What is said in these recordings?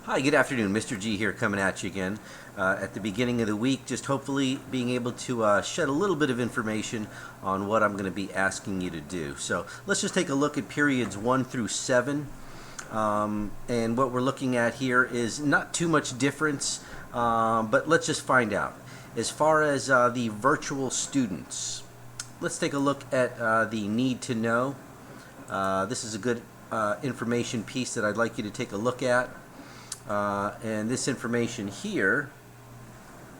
Hi, good afternoon. Mr. G here coming at you again at the beginning of the week, just hopefully being able to shed a little bit of information on what I'm going to be asking you to do. So let's just take a look at periods 1 through 7. And what we're looking at here is not too much difference, but let's just find out. As far as the virtual students, let's take a look at the need to know. This is a good information piece that I'd like you to take a look at. And this information here,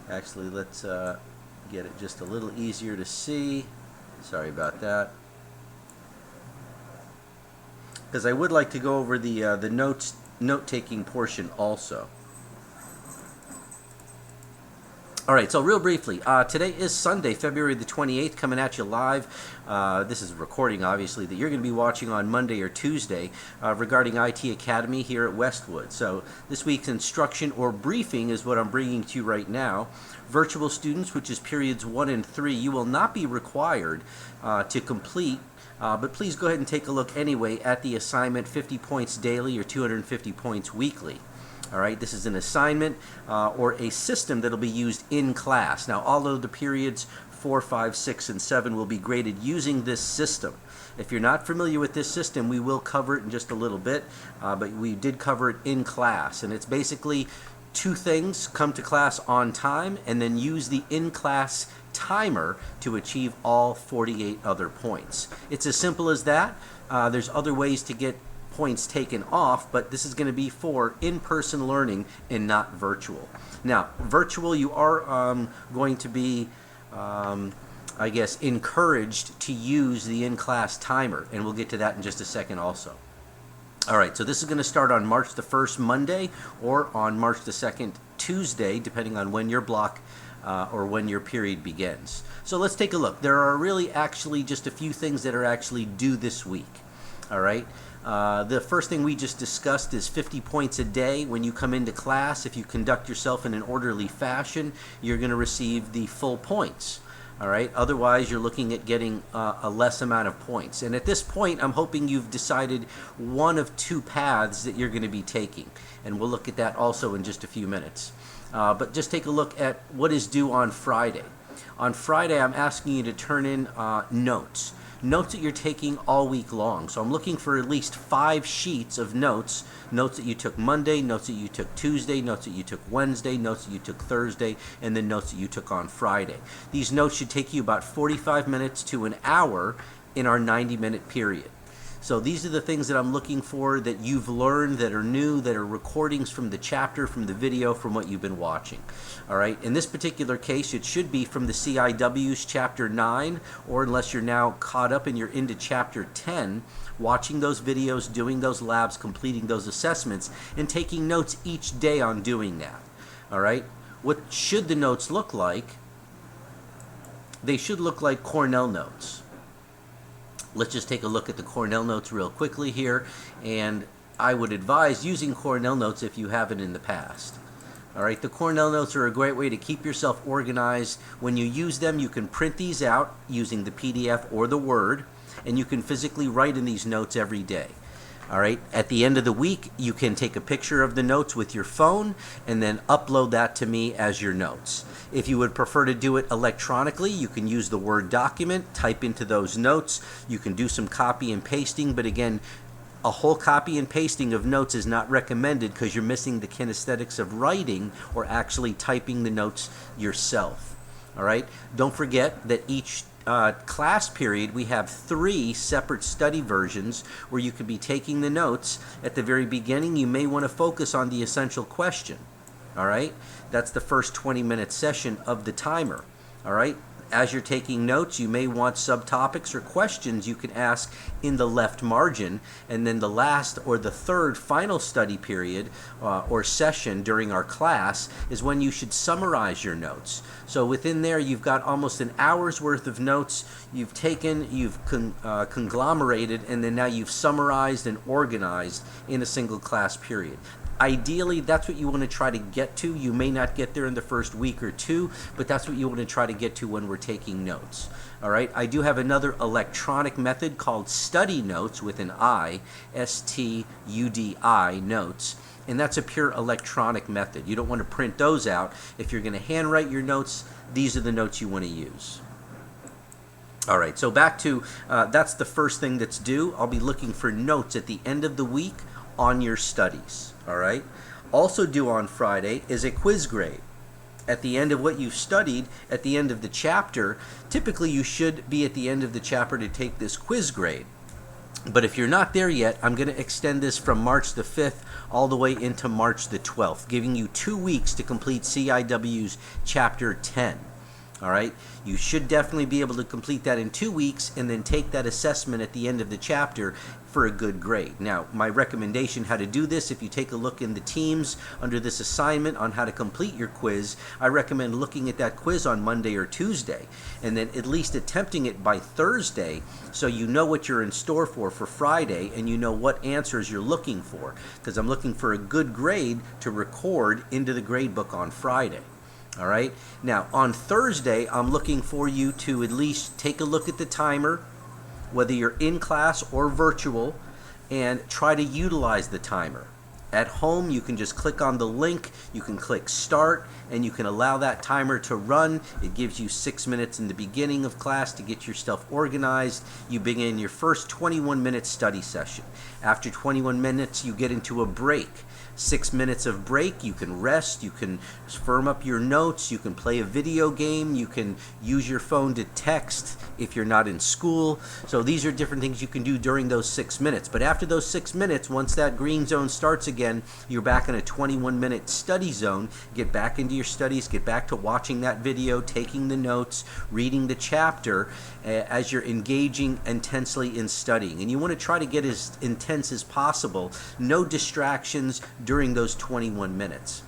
actually let's get it just a little easier to see. Sorry about that. Because I would like to go over the note-taking portion also. All right, so real briefly, today is Sunday, February the 28th, coming at you live. This is a recording, obviously, that you're going to be watching on Monday or Tuesday regarding IT Academy here at Westwood. So this week's instruction or briefing is what I'm bringing to you right now. Virtual students, which is periods 1 and 3, you will not be required to complete, but please go ahead and take a look anyway at the assignment 50 points daily or 250 points weekly. All right, this is an assignment or a system that will be used in class. Now, all of the periods 4, 5, 6, and 7 will be graded using this system. If you're not familiar with this system, we will cover it in just a little bit, but we did cover it in class. And it's basically two things: come to class on time and then use the in-class timer to achieve all 48 other points. It's as simple as that. There's other ways to get points taken off, but this is going to be for in-person learning and not virtual. Now, virtual, you are going to be, I guess, encouraged to use the in-class timer, and we'll get to that in just a second also. All right, so this is going to start on March the 1st, Monday, or on March the 2nd, Tuesday, depending on when your block or when your period begins. So let's take a look. There are really actually just a few things that are actually due this week. All right. The first thing we just discussed is 50 points a day when you come into class. If you conduct yourself in an orderly fashion, you're going to receive the full points. All right. Otherwise, you're looking at getting a less amount of points. And at this point, I'm hoping you've decided one of two paths that you're going to be taking. And we'll look at that also in just a few minutes. But just take a look at what is due on Friday. On Friday, I'm asking you to turn in notes. Notes that you're taking all week long. So I'm looking for at least 5 sheets of notes. Notes that you took Monday, notes that you took Tuesday, notes that you took Wednesday, notes that you took Thursday, and then notes that you took on Friday. These notes should take you about 45 minutes to an hour in our 90-minute period. So these are the things that I'm looking for that you've learned, that are new, that are recordings from the chapter, from the video, from what you've been watching. All right. In this particular case, it should be from the CIW's Chapter 9, or unless you're now caught up and you're into Chapter 10, watching those videos, doing those labs, completing those assessments, and taking notes each day on doing that. All right. What should the notes look like? They should look like Cornell notes. Let's just take a look at the Cornell notes real quickly here, and I would advise using Cornell notes if you haven't in the past. All right, the Cornell notes are a great way to keep yourself organized. When you use them, you can print these out using the PDF or the Word, and you can physically write in these notes every day. All right, at the end of the week, you can take a picture of the notes with your phone and then upload that to me as your notes. If you would prefer to do it electronically, you can use the Word document, type into those notes. You can do some copy and pasting, but again, a whole copy and pasting of notes is not recommended because you're missing the kinesthetics of writing or actually typing the notes yourself. All right, don't forget that each class period, we have 3 separate study versions where you could be taking the notes. At the very beginning, you may want to focus on the essential question. All right, that's the first 20-minute session of the timer. All right, as you're taking notes, you may want subtopics or questions you can ask in the left margin, and then the last or the third final study period or session during our class is when you should summarize your notes. So within there, you've got almost an hour's worth of notes you've taken, you've conglomerated, and then now you've summarized and organized in a single class period. Ideally, that's what you want to try to get to. You may not get there in the first week or two, but that's what you want to try to get to when we're taking notes. All right, I do have another electronic method called Study Notes with an I, S-T-U-D-I, notes. and that's a pure electronic method. You don't want to print those out. If you're going to handwrite your notes, these are the notes you want to use. All right, so back to, that's the first thing that's due. I'll be looking for notes at the end of the week on your studies, all right? Also due on Friday is a quiz grade. At the end of what you've studied, at the end of the chapter, typically you should be at the end of the chapter to take this quiz grade. But if you're not there yet, I'm going to extend this from March the 5th all the way into March the 12th, giving you 2 weeks to complete CIW's Chapter 10. All right, you should definitely be able to complete that in 2 weeks and then take that assessment at the end of the chapter for a good grade. Now, my recommendation how to do this, if you take a look in the teams under this assignment on how to complete your quiz, I recommend looking at that quiz on Monday or Tuesday and then at least attempting it by Thursday so you know what you're in store for Friday and you know what answers you're looking for, because I'm looking for a good grade to record into the grade book on Friday. All right. Now, on Thursday, I'm looking for you to at least take a look at the timer, whether you're in class or virtual, and try to utilize the timer. At home, you can just click on the link, you can click start, and you can allow that timer to run. It gives you 6 minutes in the beginning of class to get yourself organized. You begin your first 21-minute study session. After 21 minutes, you get into a break. 6 minutes of break, you can rest, you can firm up your notes, you can play a video game, you can use your phone to text if you're not in school. So these are different things you can do during those 6 minutes. But after those 6 minutes, once that green zone starts again, you're back in a 21-minute study zone. Get back into your studies, get back to watching that video, taking the notes, reading the chapter as you're engaging intensely in studying. And you want to try to get as intense as possible. No distractions during those 21 minutes.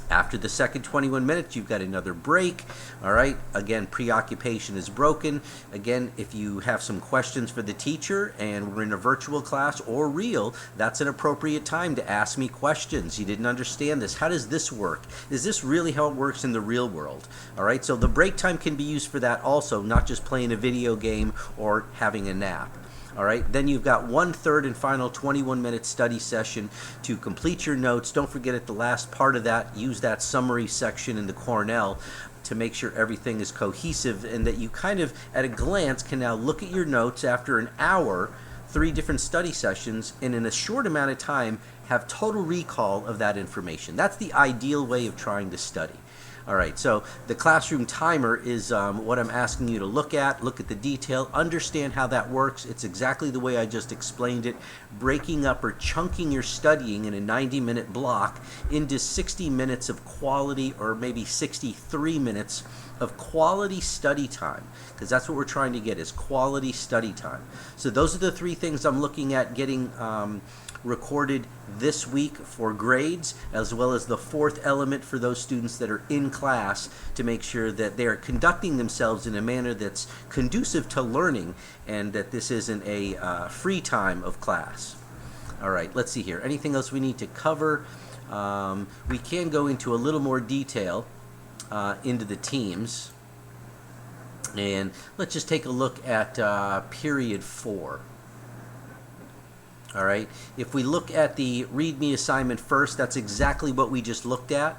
After the second 21 minutes, you've got another break. All right. Again, preoccupation is broken. Again, if you have some questions for the teacher and we're in a virtual class or real, that's an appropriate time to ask me questions. You didn't understand this. How does this work? Is this really how it works in the real world? All right. So the break time can be used for that also, not just playing a video game or having a nap. All right, then you've got 1/3 and final 21-minute study session to complete your notes. Don't forget at the last part of that, use that summary section in the Cornell to make sure everything is cohesive and that you kind of, at a glance, can now look at your notes after an hour, 3 different study sessions, and in a short amount of time, have total recall of that information. That's the ideal way of trying to study. All right, so the classroom timer is what I'm asking you to look at the detail, understand how that works. It's exactly the way I just explained it, breaking up or chunking your studying in a 90-minute block into 60 minutes of quality, or maybe 63 minutes of quality study time, because that's what we're trying to get, is quality study time. So those are the 3 things I'm looking at getting recorded this week for grades, as well as the 4th element for those students that are in class to make sure that they are conducting themselves in a manner that's conducive to learning and that this isn't a free time of class. All right, let's see here. Anything else we need to cover? We can go into a little more detail into the teams. And let's just take a look at period 4. All right, if we look at the README assignment first, that's exactly what we just looked at.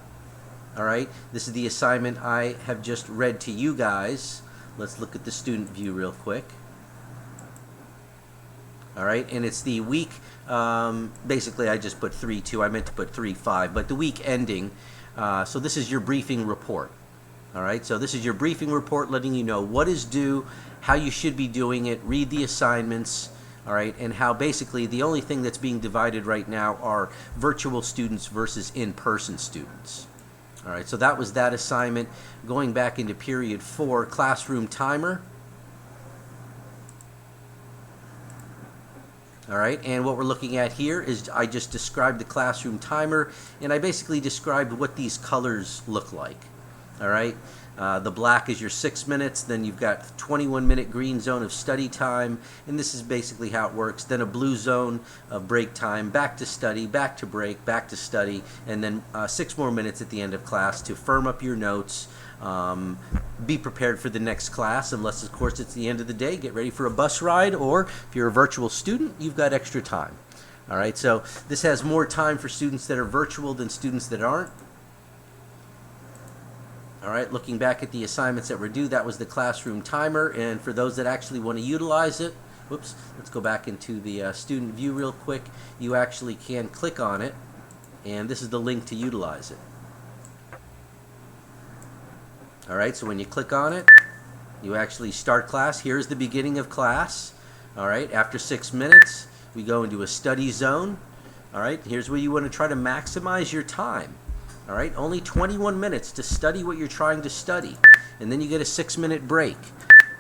All right, this is the assignment I have just read to you guys. Let's look at the student view real quick. All right, and it's the week, basically I just put 3-2, I meant to put 3-5, but the week ending, so this is your briefing report. All right, so this is your briefing report letting you know what is due, how you should be doing it, read the assignments, all right, and how basically the only thing that's being divided right now are virtual students versus in-person students. All right, so that was that assignment. Going back into period 4, classroom timer. All right, and what we're looking at here is I just described the classroom timer, and I basically described what these colors look like. All right, the black is your 6 minutes, then you've got 21-minute green zone of study time, and this is basically how it works. Then a blue zone of break time, back to study, back to break, back to study, and then 6 more minutes at the end of class to firm up your notes, be prepared for the next class, unless of course it's the end of the day, get ready for a bus ride, or if you're a virtual student, you've got extra time. All right, so this has more time for students that are virtual than students that aren't. All right, looking back at the assignments that were due, that was the classroom timer. And for those that actually want to utilize it, whoops, let's go back into the student view real quick. You actually can click on it, and this is the link to utilize it. All right, so when you click on it, you actually start class. Here's the beginning of class. All right, after 6 minutes, we go into a study zone. All right, here's where you want to try to maximize your time. All right, only 21 minutes to study what you're trying to study. And then you get a 6-minute break.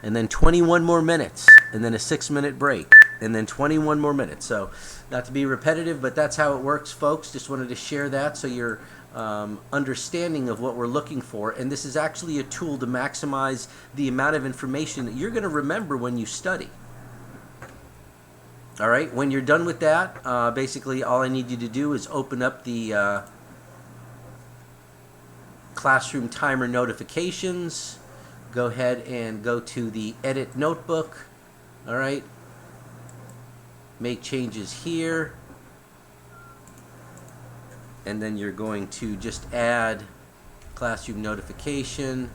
And then 21 more minutes. And then a 6-minute break. And then 21 more minutes. So, not to be repetitive, but that's how it works, folks. Just wanted to share that so you're understanding of what we're looking for. And this is actually a tool to maximize the amount of information that you're going to remember when you study. All right, when you're done with that, basically all I need you to do is open up the classroom timer notifications. Go ahead and go to the edit notebook. All right, make changes here, and then you're going to just add classroom notification,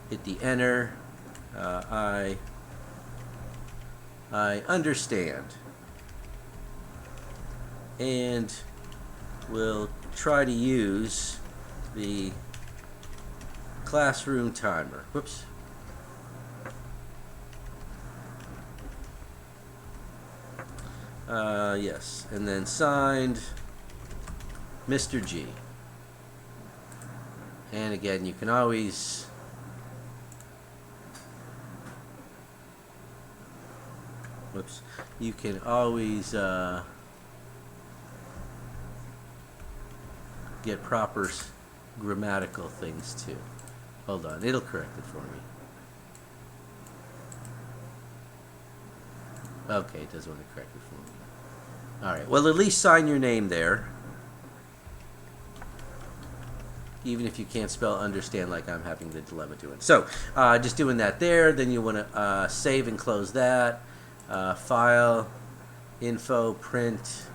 hit the enter. I understand, and we'll try to use the classroom timer. Whoops. Yes, and then signed Mr. G. And again, you can always you can always get proper grammatical things too. Hold on, it'll correct it for me. Okay, it does want to correct it for me. Alright, well, at least sign your name there. Even if you can't spell understand like I'm having the dilemma doing. So, just doing that there, then you want to save and close that. File, info, print.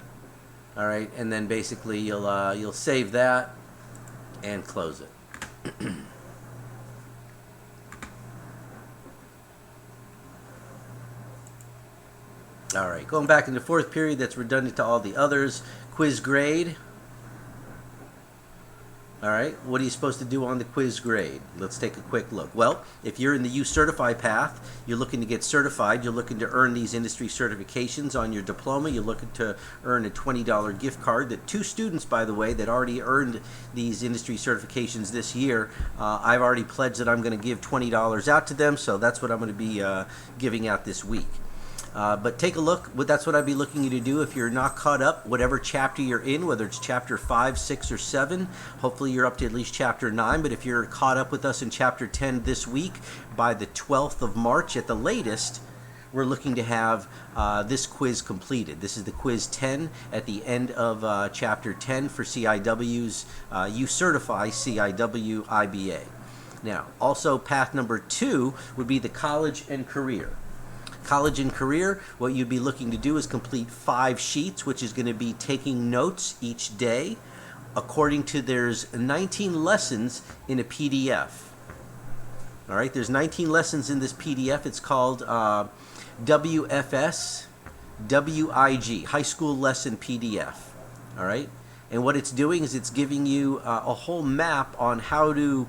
Alright, and then basically you'll save that and close it. All right, going back in the fourth period, that's redundant to all the others. Quiz grade. All right, what are you supposed to do on the quiz grade? Let's take a quick look. Well, if you're in the U-Certify path, you're looking to get certified, you're looking to earn these industry certifications on your diploma, you're looking to earn a $20 gift card that 2 students, by the way, that already earned these industry certifications this year, I've already pledged that I'm going to give $20 out to them, so that's what I'm going to be giving out this week. But take a look. That's what I'd be looking you to do if you're not caught up, whatever chapter you're in, whether it's chapter 5, 6, or 7. Hopefully you're up to at least chapter 9. But if you're caught up with us in chapter 10 this week, by the 12th of March at the latest, we're looking to have this quiz completed. This is the quiz 10 at the end of chapter 10 for CIW's U-Certify CIW IBA. Now, also path number 2 would be the college and career. College and career, what you'd be looking to do is complete 5 sheets, which is going to be taking notes each day. According to, there's 19 lessons in a PDF. All right, there's 19 lessons in this PDF. It's called WFS WIG, High School Lesson PDF. All right, and what it's doing is it's giving you a whole map on how to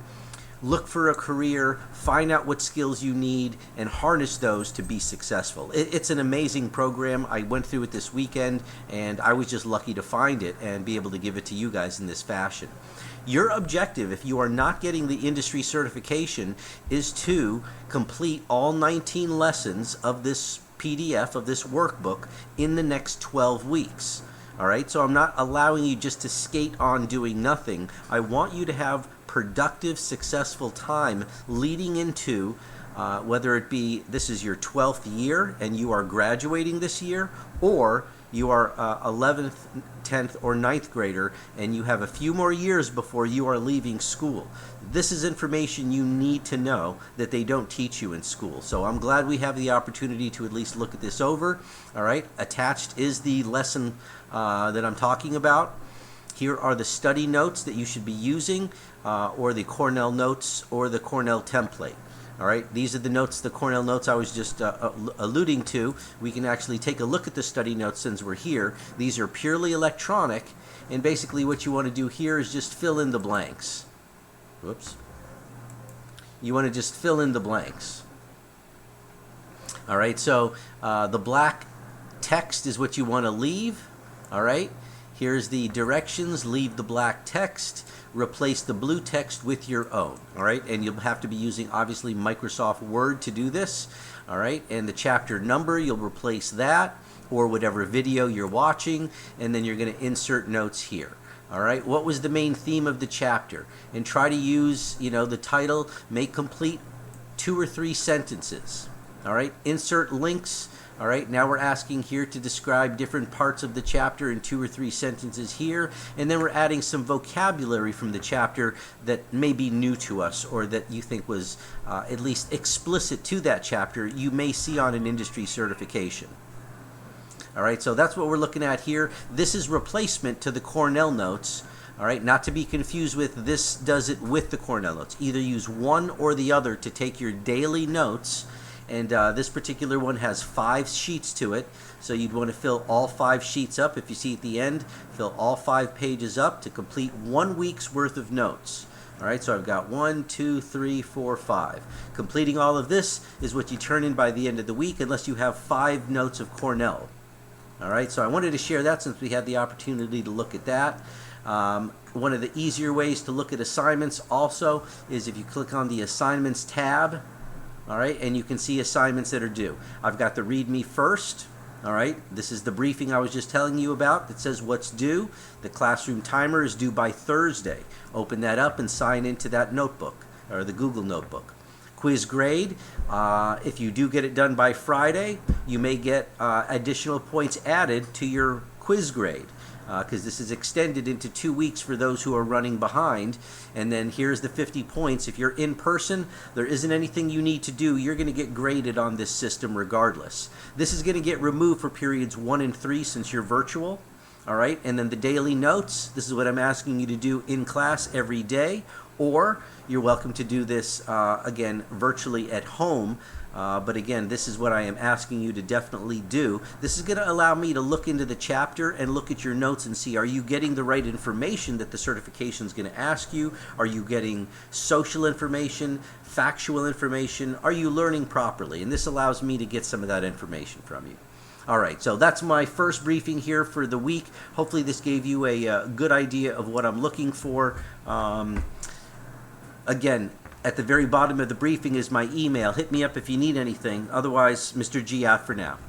look for a career, find out what skills you need, and harness those to be successful. It's an amazing program. I went through it this weekend, and I was just lucky to find it and be able to give it to you guys in this fashion. Your objective, if you are not getting the industry certification, is to complete all 19 lessons of this PDF, of this workbook, in the next 12 weeks. All right, so I'm not allowing you just to skate on doing nothing. I want you to have productive, successful time leading into whether it be this is your 12th year and you are graduating this year, or you are 11th, 10th, or 9th grader, and you have a few more years before you are leaving school. This is information you need to know that they don't teach you in school. So I'm glad we have the opportunity to at least look at this over. All right, attached is the lesson that I'm talking about. Here are the study notes that you should be using, or the Cornell notes or the Cornell template. All right, these are the notes, the Cornell notes I was just alluding to. We can actually take a look at the study notes since we're here. These are purely electronic, and basically what you want to do here is just fill in the blanks. Whoops. You want to just fill in the blanks. All right, so the black text is what you want to leave. All right, here's the directions. Leave the black text. Replace the blue text with your own. All right, and you'll have to be using obviously Microsoft Word to do this. All right, and the chapter number, you'll replace that or whatever video you're watching, and then you're going to insert notes here. All right, what was the main theme of the chapter? And try to use, the title, make complete 2 or 3 sentences. All right, insert links. All right, now we're asking here to describe different parts of the chapter in 2 or 3 sentences here, and then we're adding some vocabulary from the chapter that may be new to us or that you think was at least explicit to that chapter you may see on an industry certification. All right, so that's what we're looking at here. This is replacement to the Cornell notes. All right, not to be confused with this does it with the Cornell notes. Either use one or the other to take your daily notes. And this particular one has 5 sheets to it, so you'd want to fill all 5 sheets up. If you see at the end, fill all 5 pages up to complete 1 week's worth of notes. All right, so I've got 1, 2, 3, 4, 5. Completing all of this is what you turn in by the end of the week, unless you have 5 notes of Cornell. All right, so I wanted to share that since we had the opportunity to look at that. One of the easier ways to look at assignments also is if you click on the Assignments tab. All right, and you can see assignments that are due. I've got the Read Me First. All right, this is the briefing I was just telling you about that says what's due. The classroom timer is due by Thursday. Open that up and sign into that notebook or the Google Notebook. Quiz grade, if you do get it done by Friday, you may get additional points added to your quiz grade, because this is extended into 2 weeks for those who are running behind. And then here's the 50 points. If you're in person, there isn't anything you need to do. You're going to get graded on this system regardless. This is going to get removed for periods 1 and 3 since you're virtual. All right, and then the daily notes, this is what I'm asking you to do in class every day, or you're welcome to do this, again, virtually at home. But again, this is what I am asking you to definitely do. This is going to allow me to look into the chapter and look at your notes and see, are you getting the right information that the certification is going to ask you? Are you getting social information, factual information? Are you learning properly? And this allows me to get some of that information from you. All right, so that's my first briefing here for the week. Hopefully this gave you a good idea of what I'm looking for. Again, at the very bottom of the briefing is my email. Hit me up if you need anything. Otherwise, Mr. G out for now.